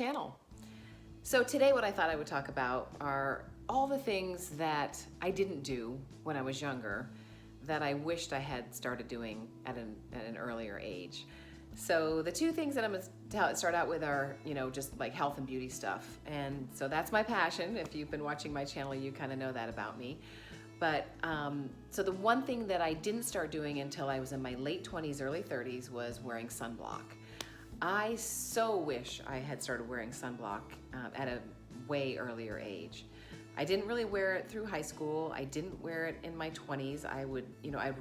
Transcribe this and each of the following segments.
channel. So today what I thought I would talk about are all the things that I didn't do when I was younger that I wished I had started doing at an earlier age. So the two things that I'm gonna start out with are, just like health and beauty stuff. And so that's my passion. If you've been watching my channel, you kind of know that about me. But so the one thing that I didn't start doing until I was in my late 20s, early 30s was wearing sunblock. I so wish I had started wearing sunblock at a way earlier age. I didn't really wear it through high school. I didn't wear it in my 20s. I would, I'd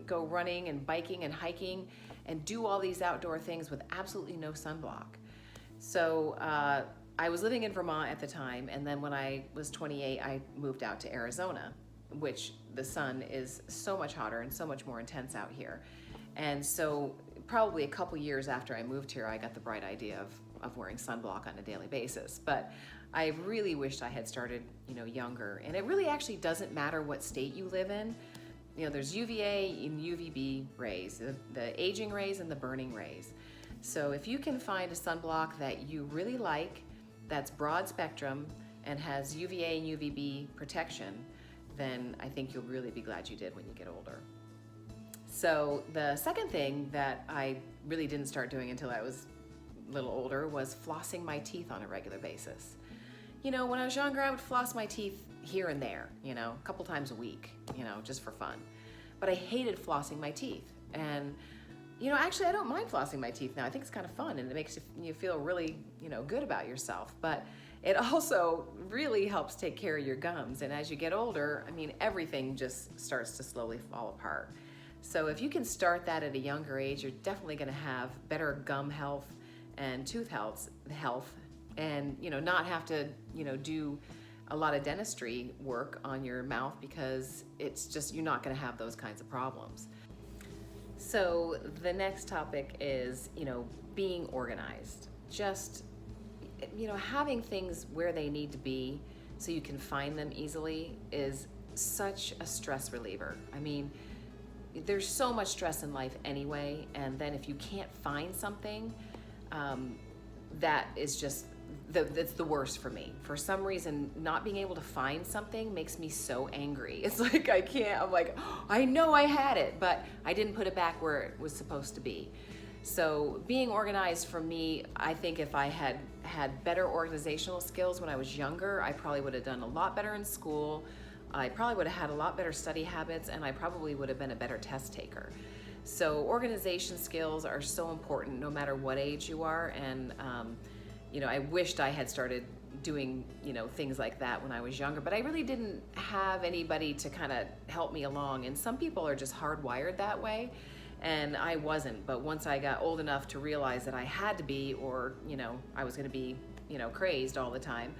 go running and biking and hiking and do all these outdoor things with absolutely no sunblock. So I was living in Vermont at the time, and then when I was 28, I moved out to Arizona, which the sun is so much hotter and so much more intense out here. And so probably a couple years after I moved here, I got the bright idea of wearing sunblock on a daily basis. But I really wished I had started, younger. And it really actually doesn't matter what state you live in. There's UVA and UVB rays, the aging rays and the burning rays. So if you can find a sunblock that you really like, that's broad spectrum and has UVA and UVB protection, then I think you'll really be glad you did when you get older. So the second thing that I really didn't start doing until I was a little older was flossing my teeth on a regular basis. When I was younger, I would floss my teeth here and there, a couple times a week, just for fun. But I hated flossing my teeth. And, actually I don't mind flossing my teeth now. I think it's kind of fun and it makes you feel really, good about yourself. But it also really helps take care of your gums. And as you get older, everything just starts to slowly fall apart. So if you can start that at a younger age, you're definitely going to have better gum health and tooth health and not have to do a lot of dentistry work on your mouth, because it's just, you're not going to have those kinds of problems. So the next topic is being organized. Just having things where they need to be so you can find them easily is such a stress reliever. There's so much stress in life anyway, and then if you can't find something, that is just that's the worst for me. For some reason, not being able to find something makes me so angry. It's like I'm like, oh, I know I had it, but I didn't put it back where it was supposed to be. So being organized for me, I think if I had better organizational skills when I was younger, I probably would have done a lot better in school. I probably would have had a lot better study habits, and I probably would have been a better test taker. So organization skills are so important no matter what age you are. And I wished I had started doing things like that when I was younger, but I really didn't have anybody to kind of help me along. And some people are just hardwired that way, and I wasn't. But once I got old enough to realize that I had to be, or I was going to be crazed all the time,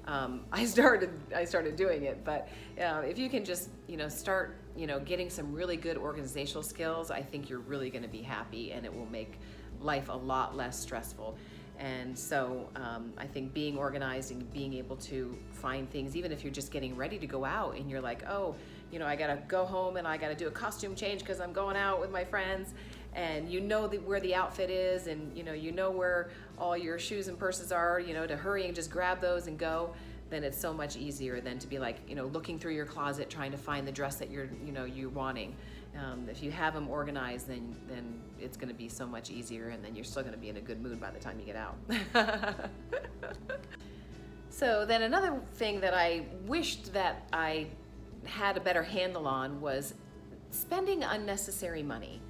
I started doing it. But if you can just start getting some really good organizational skills, I think you're really going to be happy, and it will make life a lot less stressful. And so I think being organized and being able to find things, even if you're just getting ready to go out and you're like, oh, I gotta go home and I gotta do a costume change because I'm going out with my friends, and where the outfit is, and where all your shoes and purses are, to hurry and just grab those and go, then it's so much easier than to be like, looking through your closet trying to find the dress that you're wanting. If you have them organized, then it's going to be so much easier, and then you're still going to be in a good mood by the time you get out. So then another thing that I wished that I had a better handle on was spending unnecessary money.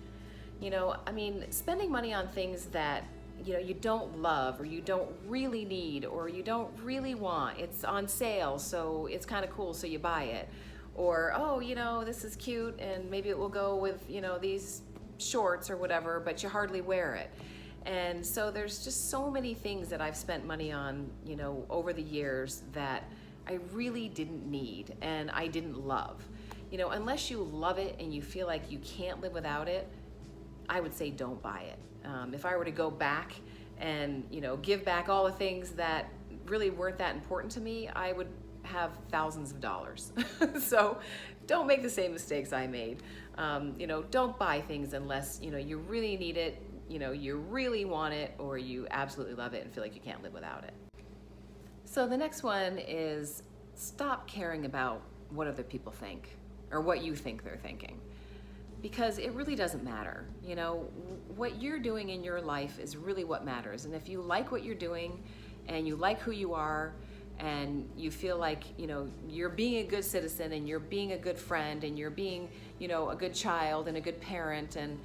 Spending money on things that you don't love, or you don't really need, or you don't really want. It's on sale, so it's kind of cool, so you buy it. Or, oh, this is cute, and maybe it will go with, these shorts or whatever, but you hardly wear it. And so there's just so many things that I've spent money on, over the years that I really didn't need and I didn't love. Unless you love it and you feel like you can't live without it, I would say don't buy it. If I were to go back and, give back all the things that really weren't that important to me, I would have thousands of dollars. So don't make the same mistakes I made. Don't buy things unless you really need it. you really want it, or you absolutely love it and feel like you can't live without it. So the next one is stop caring about what other people think or what you think they're thinking, because it really doesn't matter. What you're doing in your life is really what matters. And if you like what you're doing and you like who you are and you feel like, you're being a good citizen and you're being a good friend and you're being, a good child and a good parent and,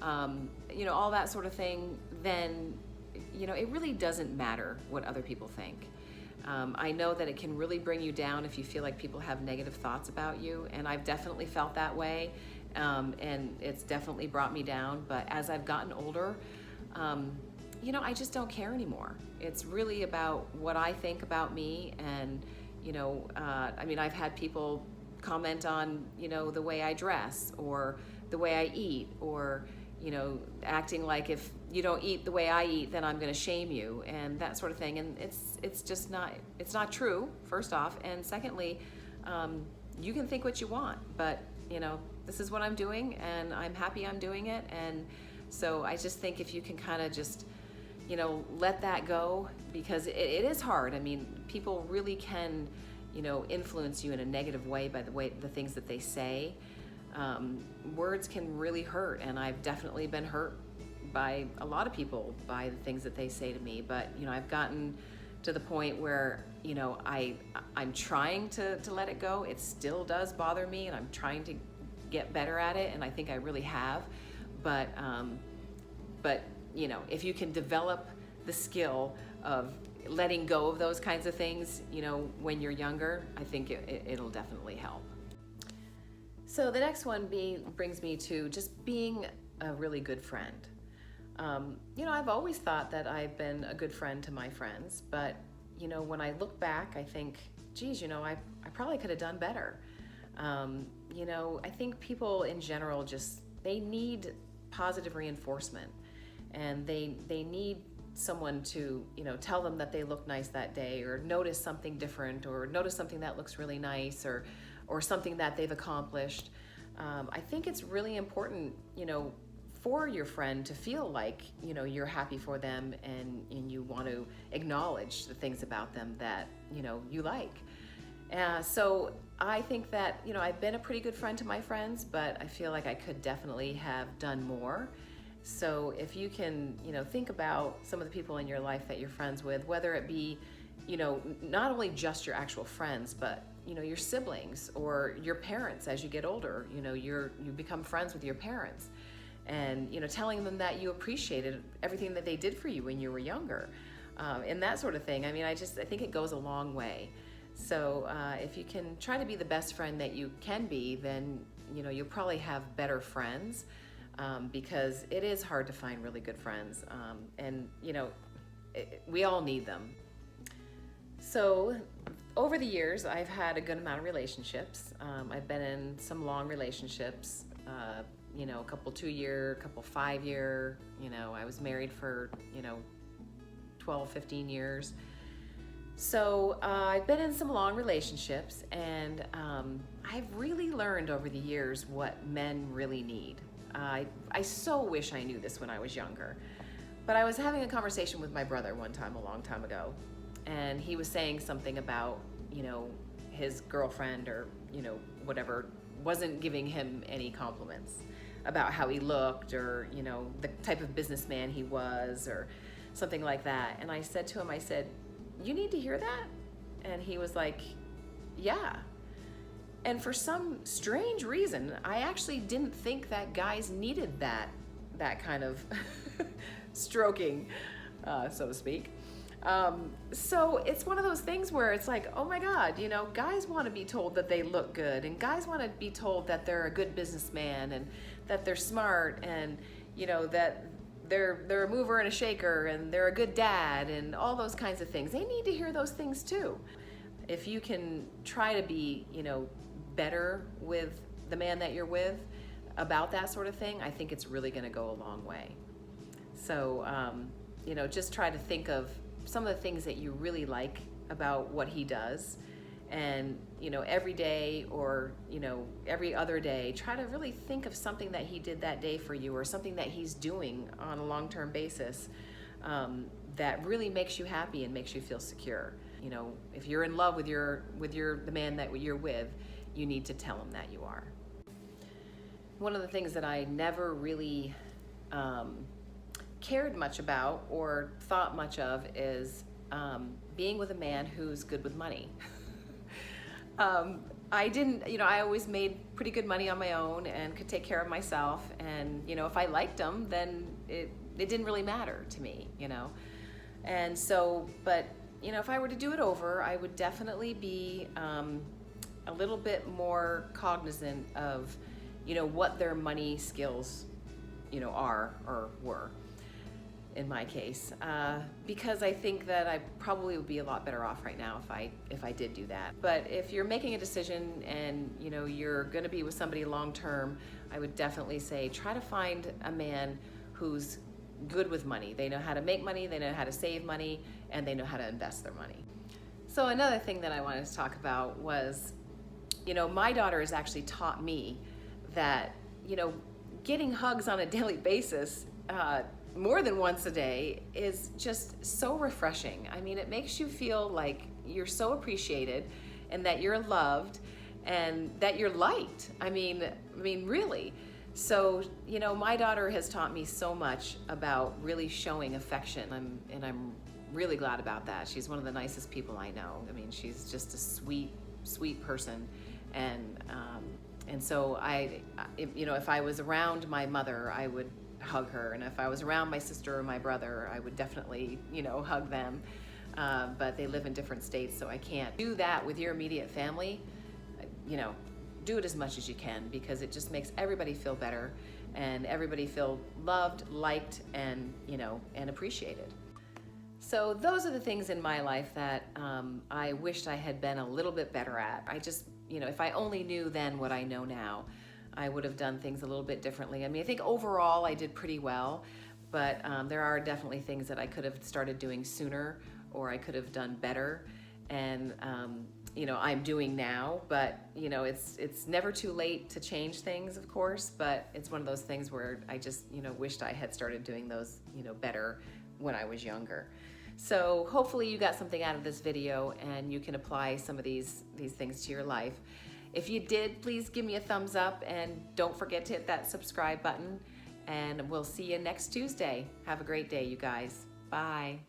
all that sort of thing, then, it really doesn't matter what other people think. I know that it can really bring you down if you feel like people have negative thoughts about you, and I've definitely felt that way, and it's definitely brought me down. But as I've gotten older, I just don't care anymore. It's really about what I think about me, and I've had people comment on the way I dress or the way I eat, or acting like if you don't eat the way I eat, then I'm going to shame you, and that sort of thing. And it's just not true, first off. And secondly, you can think what you want, but this is what I'm doing and I'm happy I'm doing it. And so I just think if you can kind of just, let that go, because it is hard. I mean, people really can, influence you in a negative way by the things that they say. Words can really hurt, and I've definitely been hurt by a lot of people by the things that they say to me. But I've gotten to the point where I'm trying to let it go. It still does bother me, and I'm trying to get better at it, and I think I really have. But if you can develop the skill of letting go of those kinds of things, when you're younger, I think it'll definitely help. So the next one brings me to just being a really good friend. I've always thought that I've been a good friend to my friends, but when I look back, I think, geez, I probably could have done better. I think people in general they need positive reinforcement, and they need someone to, tell them that they look nice that day, or notice something different, or notice something that looks really nice, or something that they've accomplished. I think it's really important, for your friend to feel like, you're happy for them, and you want to acknowledge the things about them that, you like. So I think that, I've been a pretty good friend to my friends, but I feel like I could definitely have done more. So if you can, think about some of the people in your life that you're friends with, whether it be, not only just your actual friends, but, your siblings or your parents as you get older, you become friends with your parents, and, telling them that you appreciated everything that they did for you when you were younger, and that sort of thing. I mean, I think it goes a long way. So if you can try to be the best friend that you can be, then, you'll probably have better friends, because it is hard to find really good friends, and, we all need them. So over the years, I've had a good amount of relationships. I've been in some long relationships, a couple 2-year, couple 5-year, I was married for, 12, 15 years. So I've been in some long relationships, and I've really learned over the years what men really need. I so wish I knew this when I was younger, but I was having a conversation with my brother one time, a long time ago, and he was saying something about, his girlfriend or, whatever, wasn't giving him any compliments about how he looked, or, the type of businessman he was, or something like that. And I said to him, you need to hear that? And he was like, yeah. And for some strange reason, I actually didn't think that guys needed that kind of stroking, so to speak. So it's one of those things where it's like, oh my God, guys want to be told that they look good, and guys want to be told that they're a good businessman, and that they're smart, and, that they're a mover and a shaker, and they're a good dad, and all those kinds of things. They need to hear those things too. If you can try to be, better with the man that you're with about that sort of thing, I think it's really going to go a long way. So, just try to think of some of the things that you really like about what he does, And, every day or, every other day, try to really think of something that he did that day for you, or something that he's doing on a long-term basis that really makes you happy and makes you feel secure. If you're in love with the man that you're with, you need to tell him that you are. One of the things that I never really cared much about or thought much of is being with a man who's good with money. I always made pretty good money on my own and could take care of myself. And, if I liked him, then it didn't really matter to me, And so, but, if I were to do it over, I would definitely be a little bit more cognizant of, what their money skills, are or were. In my case, because I think that I probably would be a lot better off right now if I did do that. But if you're making a decision and you're going to be with somebody long term, I would definitely say try to find a man who's good with money. They know how to make money, they know how to save money, and they know how to invest their money. So another thing that I wanted to talk about was, my daughter has actually taught me that getting hugs on a daily basis, more than once a day, is just so refreshing. I mean, it makes you feel like you're so appreciated and that you're loved and that you're liked. I mean, really. So, my daughter has taught me so much about really showing affection, and I'm really glad about that. She's one of the nicest people I know. I mean, she's just a sweet, sweet person. And so if I was around my mother, I would hug her, and if I was around my sister or my brother, I would definitely hug them, but they live in different states, so I can't do that with your immediate family. Do it as much as you can, because it just makes everybody feel better and everybody feel loved, liked, and and appreciated. So those are the things in my life that I wished I had been a little bit better at. I just if I only knew then what I know now, I would have done things a little bit differently. I mean, I think overall I did pretty well, but there are definitely things that I could have started doing sooner, or I could have done better, and I'm doing now. But it's never too late to change things, of course. But it's one of those things where I just wished I had started doing those better when I was younger. So hopefully you got something out of this video and you can apply some of these things to your life. If you did, please give me a thumbs up, and don't forget to hit that subscribe button, and we'll see you next Tuesday. Have a great day, you guys. Bye.